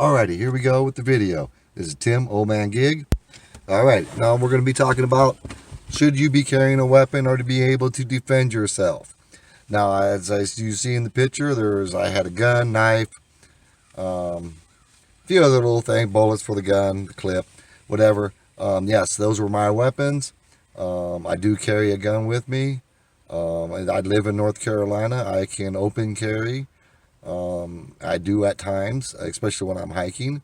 Alrighty, here we go with the video. This is Tim, Old Man Gig. Alright, now we're going to be talking about should you be carrying a weapon or to be able to defend yourself. Now, as you see in the picture, I had a gun, knife, a few other little things, bullets for the gun, the clip, whatever. Yes, those were my weapons. I do carry a gun with me. I live in North Carolina. I can open carry. I do at times, especially when I'm hiking.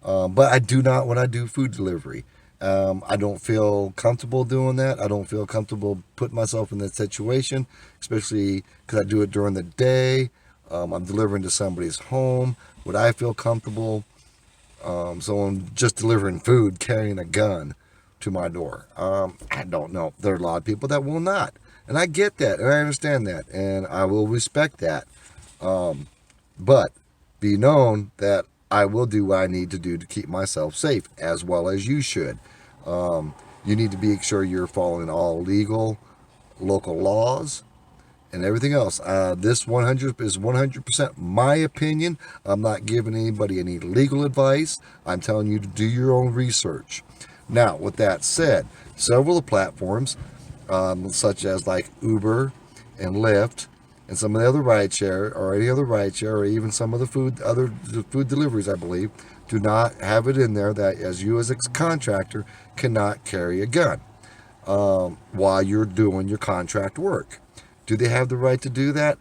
But I do not when I do food delivery. I don't feel comfortable doing that. I don't feel comfortable putting myself in that situation, especially because I do it during the day. I'm delivering to somebody's home. Would I feel comfortable, someone just delivering food, carrying a gun to my door? I don't know. There are a lot of people that will not. And I get that, and I understand that, and I will respect that. But be known that I will do what I need to do to keep myself safe, as well as you should. You need to be sure you're following all legal, local laws, and everything else. This 100 is 100% my opinion. I'm not giving anybody any legal advice. I'm telling you to do your own research. Now, with that said, several of the platforms, such as like Uber and Lyft, and some of the other rideshare, or any other rideshare, or even some of the food deliveries, I believe, do not have it in there that as you as a contractor cannot carry a gun while you're doing your contract work. Do they have the right to do that?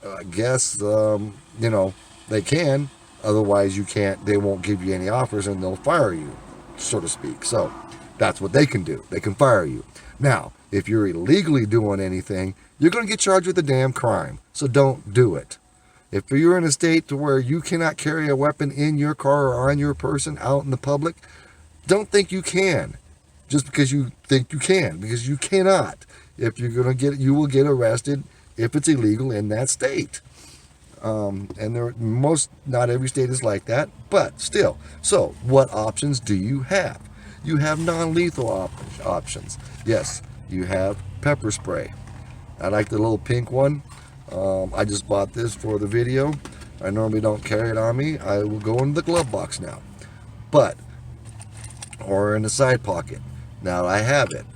I guess they can. Otherwise, you can't. They won't give you any offers, and they'll fire you, so to speak. So that's what they can do. They can fire you. Now, if you're illegally doing anything, you're going to get charged with a damn crime. So don't do it. If you're in a state to where you cannot carry a weapon in your car or on your person out in the public, don't think you can. Just because you think you can, because you cannot. If you're going to get it, you will get arrested if it's illegal in that state. And not every state is like that, but still. So what options do you have? You have non-lethal options. Yes, you have pepper spray. I like the little pink one. I just bought this for the video. I normally don't carry it on me. I will go in the glove box now. Or in the side pocket. Now I have it.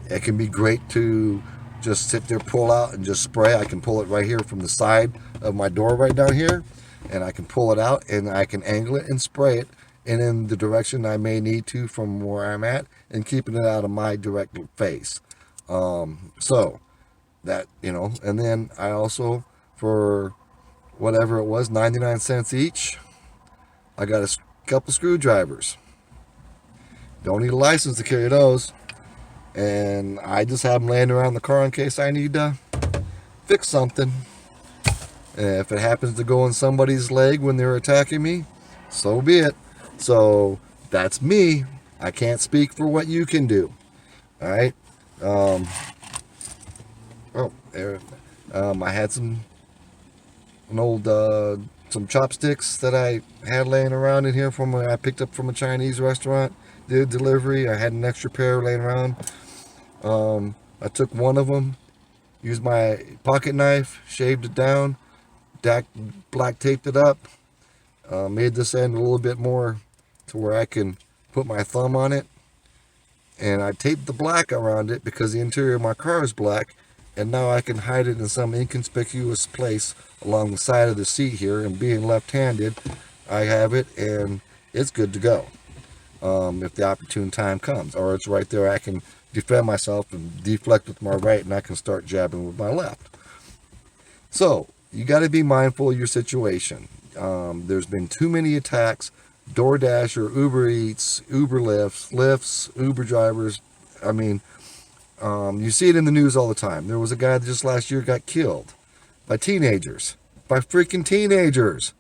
It can be great to just sit there, pull out, and just spray. I can pull it right here from the side of my door right down here. And I can pull it out, and I can angle it and spray it and in the direction I may need to from where I'm at, and keeping it out of my direct face. So that, and then I also, for whatever it was, 99 cents each, I got a couple screwdrivers. Don't need a license to carry those. And I just have them laying around the car in case I need to fix something. And if it happens to go in somebody's leg when they're attacking me, so be it. So that's me. I can't speak for what you can do. All right. I had some chopsticks that I had laying around in here I picked up from a Chinese restaurant. Did delivery. I had an extra pair laying around. I took one of them, used my pocket knife, shaved it down, black taped it up, made this end a little bit more to where I can put my thumb on it. And I taped the black around it because the interior of my car is black. And now I can hide it in some inconspicuous place along the side of the seat here. And being left-handed, I have it, and it's good to go if the opportune time comes. Or it's right there. I can defend myself and deflect with my right, and I can start jabbing with my left. So you got to be mindful of your situation. There's been too many attacks. Doordash or Uber Eats, Uber Lyfts, Uber drivers. I mean, you see it in the news all the time. There was a guy that just last year got killed by freaking teenagers,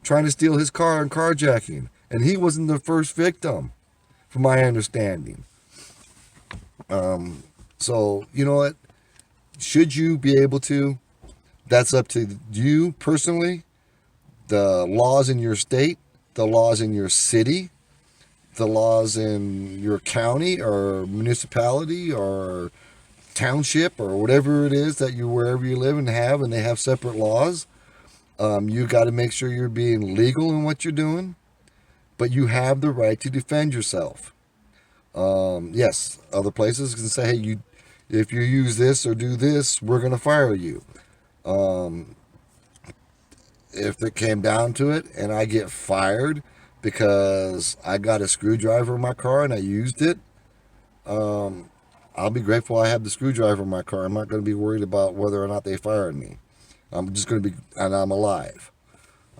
trying to steal his car and carjacking. And he wasn't the first victim, from my understanding. So, you know what? Should you be able to? That's up to you personally. The laws in your state, the laws in your city, the laws in your county or municipality or township or whatever it is that wherever you live and they have separate laws. You got to make sure you're being legal in what you're doing, but you have the right to defend yourself. Yes, other places can say, hey, if you use this or do this, we're going to fire you. Um, if it came down to it and I get fired because I got a screwdriver in my car and I used it, I'll be grateful I have the screwdriver in my car. I'm not going to be worried about whether or not they fired me. I'm just going to be, and I'm alive.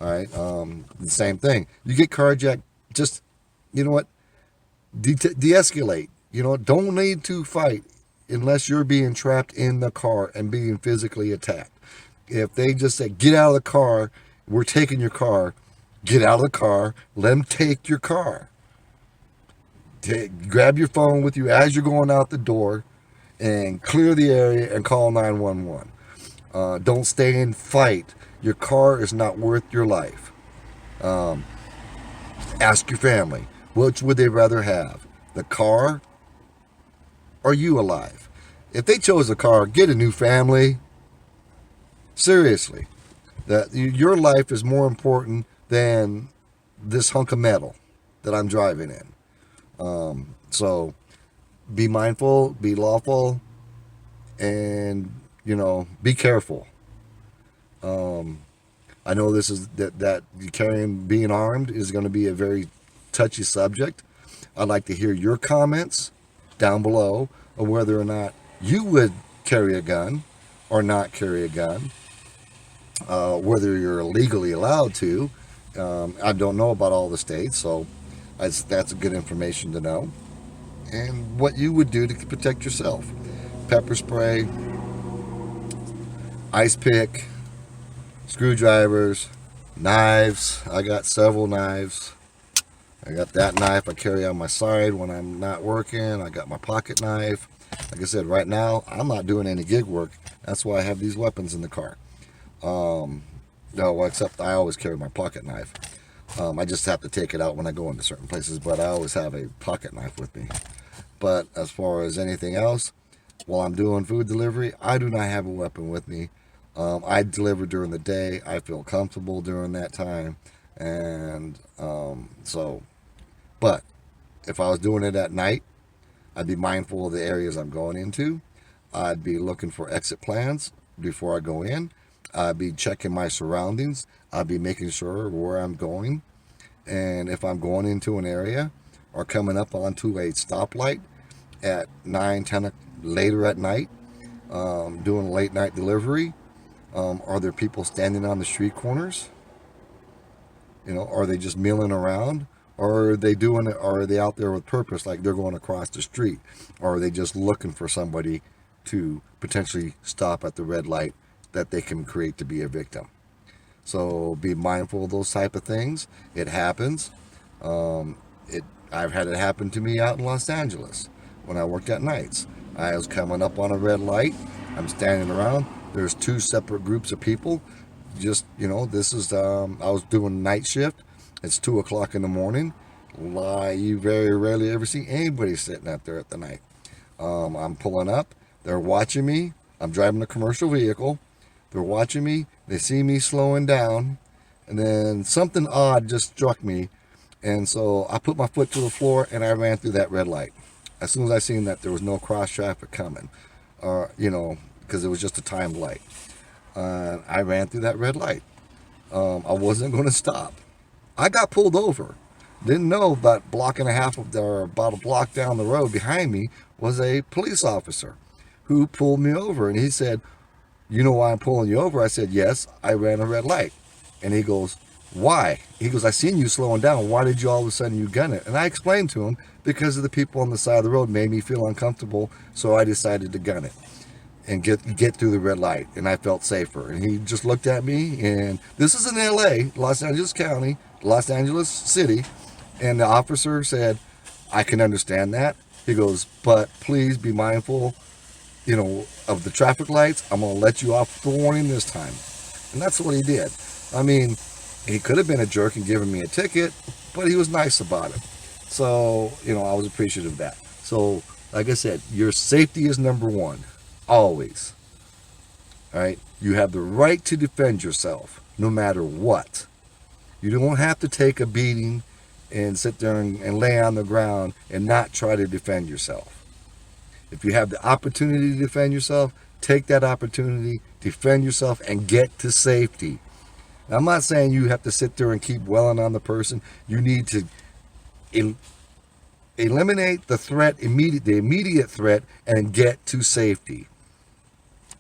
All right. The same thing. You get carjacked, just, you know what? De-escalate. Don't need to fight unless you're being trapped in the car and being physically attacked. If they just say, get out of the car, we're taking your car, get out of the car, let them take your car. Grab your phone with you as you're going out the door and clear the area and call 911. Don't stay and fight. Your car is not worth your life. Ask your family, which would they rather have, the car or you alive? If they chose the car, get a new family. Seriously, that your life is more important than this hunk of metal that I'm driving in. So be mindful, be lawful, and be careful. I know this is that carrying, being armed is going to be a very touchy subject. I'd like to hear your comments down below of whether or not you would carry a gun or not carry a gun. Whether you're legally allowed to. I don't know about all the states, so that's good information to know. And what you would do to protect yourself. Pepper spray, ice pick, screwdrivers, knives. I got several knives. I got that knife I carry on my side when I'm not working. I got my pocket knife. Like I said, right now, I'm not doing any gig work. That's why I have these weapons in the car. No, except I always carry my pocket knife. I just have to take it out when I go into certain places, but I always have a pocket knife with me. But as far as anything else, while I'm doing food delivery, I do not have a weapon with me. I deliver during the day. I feel comfortable during that time. And but if I was doing it at night, I'd be mindful of the areas I'm going into. I'd be looking for exit plans before I go in. I'd be checking my surroundings. I'd be making sure where I'm going. And if I'm going into an area or coming up onto a stoplight at 9, 10 later at night, doing late night delivery, are there people standing on the street corners? Are they just milling around? Or are they doing it? Or are they out there with purpose, like they're going across the street? Or are they just looking for somebody to potentially stop at the red light that they can create to be a victim? So be mindful of those type of things. It happens. I've had it happen to me out in Los Angeles when I worked at nights. I was coming up on a red light. I'm standing around. There's two separate groups of people. Just, this is, I was doing night shift. It's 2 o'clock in the morning. You very rarely ever see anybody sitting out there at the night. I'm pulling up. They're watching me. I'm driving a commercial vehicle. They're watching me. They see me slowing down. And then something odd just struck me. And so I put my foot to the floor and I ran through that red light. As soon as I seen that there was no cross traffic coming, because it was just a timed light. I ran through that red light. I wasn't going to stop. I got pulled over. Didn't know that block and a half or about a block down the road behind me was a police officer who pulled me over. And he said, "You know why I'm pulling you over?" I said, "Yes, I ran a red light." And he goes, "Why?" He goes, "I seen you slowing down. Why did you all of a sudden you gun it?" And I explained to him, because of the people on the side of the road made me feel uncomfortable. So I decided to gun it and get through the red light. And I felt safer. And he just looked at me, and this is in LA, Los Angeles County, Los Angeles City. And the officer said, "I can understand that." He goes, "But please be mindful, of the traffic lights. I'm going to let you off the warning this time." And that's what he did. I mean, he could have been a jerk and given me a ticket, but he was nice about it. So, I was appreciative of that. So, like I said, your safety is number one. Always. All right? You have the right to defend yourself. no matter what. You don't have to take a beating and sit there and lay on the ground and not try to defend yourself. If you have the opportunity to defend yourself, take that opportunity, defend yourself, and get to safety. Now, I'm not saying you have to sit there and keep welling on the person. You need to eliminate the threat, the immediate threat, and get to safety.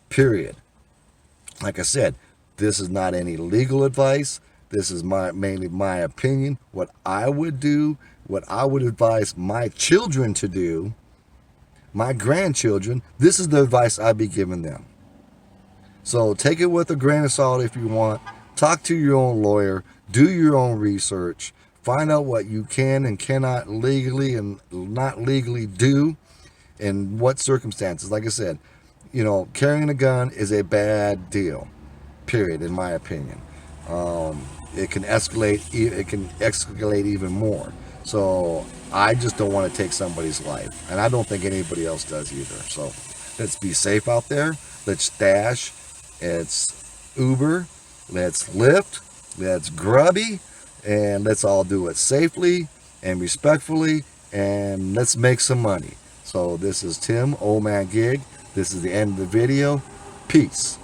Period. Like I said, this is not any legal advice. This is mainly my opinion, what I would do, what I would advise my children to do, my grandchildren. This is the advice I'd be giving them. So take it with a grain of salt if you want. Talk to your own lawyer. Do your own research. Find out what you can and cannot legally and not legally do in what circumstances. Like I said, carrying a gun is a bad deal, period, in my opinion. It can escalate. It can escalate even more. So I just don't want to take somebody's life, and I don't think anybody else does either. So let's be safe out there. Let's Dash. It's Uber. Let's Lyft. Let's Grubby, and let's all do it safely and respectfully, and let's make some money. So this is Tim, Old Man Gig. This is the end of the video. Peace.